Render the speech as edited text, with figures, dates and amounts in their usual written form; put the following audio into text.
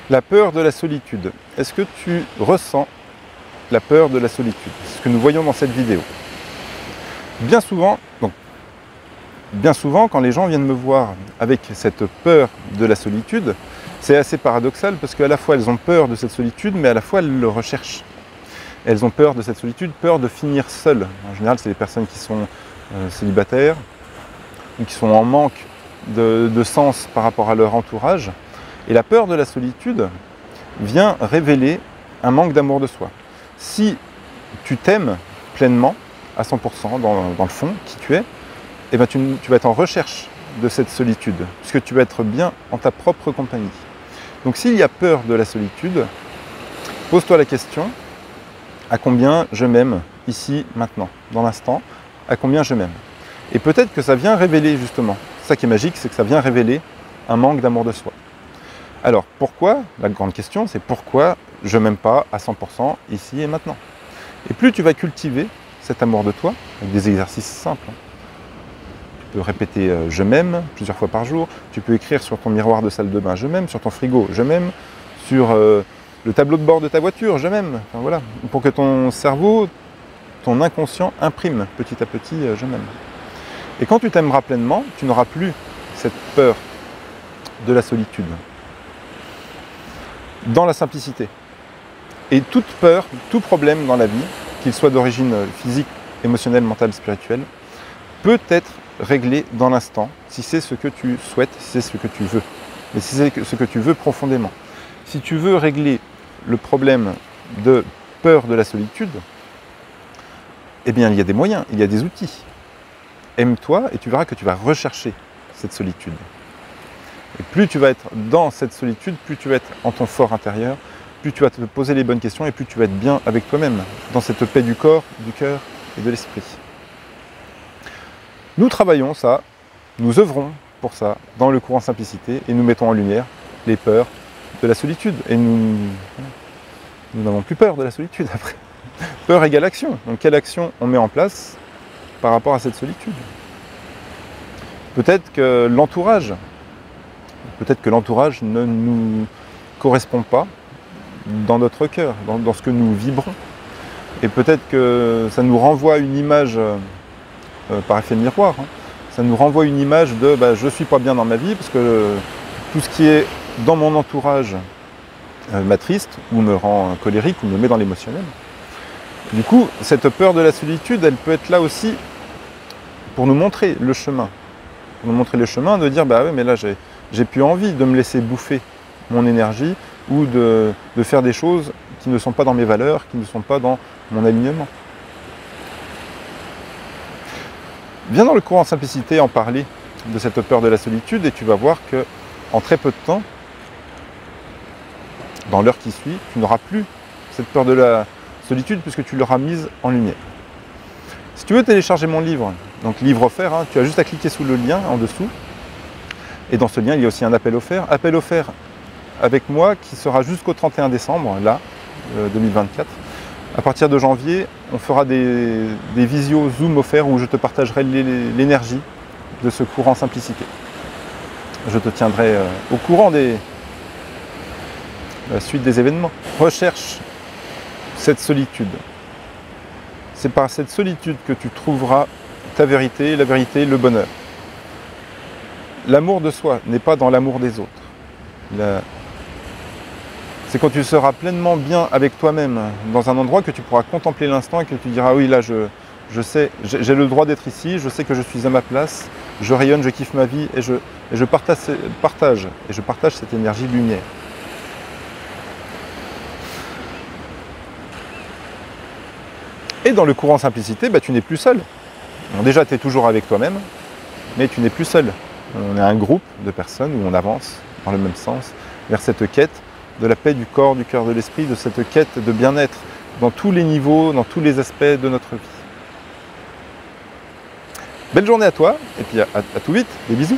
La peur de la solitude. Est-ce que tu ressens la peur de la solitude? C'est ce que nous voyons dans cette vidéo. Bien souvent, quand les gens viennent me voir avec cette peur de la solitude, c'est assez paradoxal parce qu'à la fois elles ont peur de cette solitude, mais à la fois elles le recherchent. Elles ont peur de cette solitude, peur de finir seules. En général, c'est des personnes qui sont célibataires ou qui sont en manque de sens par rapport à leur entourage. Et la peur de la solitude vient révéler un manque d'amour de soi. Si tu t'aimes pleinement, à 100% dans le fond, qui tu es, eh ben tu vas être en recherche de cette solitude, puisque tu vas être bien en ta propre compagnie. Donc s'il y a peur de la solitude, pose-toi la question, à combien je m'aime ici, maintenant, dans l'instant, à combien je m'aime. Et peut-être que ça vient révéler justement, ça qui est magique, c'est que ça vient révéler un manque d'amour de soi. Alors pourquoi, la grande question, c'est pourquoi je ne m'aime pas à 100% ici et maintenant. Et plus tu vas cultiver cet amour de toi, avec des exercices simples. Tu peux répéter « je m'aime » plusieurs fois par jour, tu peux écrire sur ton miroir de salle de bain « je m'aime », sur ton frigo « je m'aime », sur le tableau de bord de ta voiture « je m'aime ». Enfin, voilà, pour que ton cerveau, ton inconscient imprime petit à petit « je m'aime ». Et quand tu t'aimeras pleinement, tu n'auras plus cette peur de la solitude. Dans la simplicité. Et toute peur, tout problème dans la vie, qu'il soit d'origine physique, émotionnelle, mentale, spirituelle, peut être réglé dans l'instant, si c'est ce que tu souhaites, si c'est ce que tu veux. Mais si c'est ce que tu veux profondément. Si tu veux régler le problème de peur de la solitude, eh bien il y a des moyens, il y a des outils. Aime-toi et tu verras que tu vas rechercher cette solitude. Et plus tu vas être dans cette solitude, plus tu vas être en ton fort intérieur, plus tu vas te poser les bonnes questions et plus tu vas être bien avec toi-même, dans cette paix du corps, du cœur et de l'esprit. Nous travaillons ça, nous œuvrons pour ça dans le courant Simplicité et nous mettons en lumière les peurs de la solitude. Et nous n'avons plus peur de la solitude après. Peur égale action. Donc quelle action on met en place par rapport à cette solitude? Peut-être que l'entourage ne nous correspond pas dans notre cœur, dans ce que nous vibrons. Et peut-être que ça nous renvoie une image, par effet miroir, hein, ça nous renvoie une image de je ne suis pas bien dans ma vie parce que tout ce qui est dans mon entourage m'attriste ou me rend colérique ou me met dans l'émotionnel. Du coup, cette peur de la solitude, elle peut être là aussi pour nous montrer le chemin. Pour nous montrer le chemin, de dire oui, mais là j'ai plus envie de me laisser bouffer mon énergie ou de faire des choses qui ne sont pas dans mes valeurs, qui ne sont pas dans mon alignement. Viens dans le courant Simplicité en parler de cette peur de la solitude et tu vas voir que en très peu de temps, dans l'heure qui suit, tu n'auras plus cette peur de la solitude puisque tu l'auras mise en lumière. Si tu veux télécharger mon livre, donc livre offert, hein, tu as juste à cliquer sous le lien en dessous. Et dans ce lien, il y a aussi un appel offert. Appel offert avec moi qui sera jusqu'au 31 décembre, là, 2024. À partir de janvier, on fera des visios Zoom offerts où je te partagerai l'énergie de ce courant Simplicité. Je te tiendrai au courant de la suite des événements. Recherche cette solitude. C'est par cette solitude que tu trouveras ta vérité, la vérité, le bonheur. L'amour de soi n'est pas dans l'amour des autres. C'est quand tu seras pleinement bien avec toi-même dans un endroit que tu pourras contempler l'instant et que tu diras oui là je sais, j'ai le droit d'être ici, je sais que je suis à ma place, je rayonne, je kiffe ma vie et je partage cette énergie lumière. Et dans le courant Simplicité, tu n'es plus seul. Bon, déjà tu es toujours avec toi-même, mais tu n'es plus seul. On est un groupe de personnes où on avance dans le même sens vers cette quête de la paix du corps, du cœur, de l'esprit, de cette quête de bien-être dans tous les niveaux, dans tous les aspects de notre vie. Belle journée à toi et puis à tout vite, des bisous.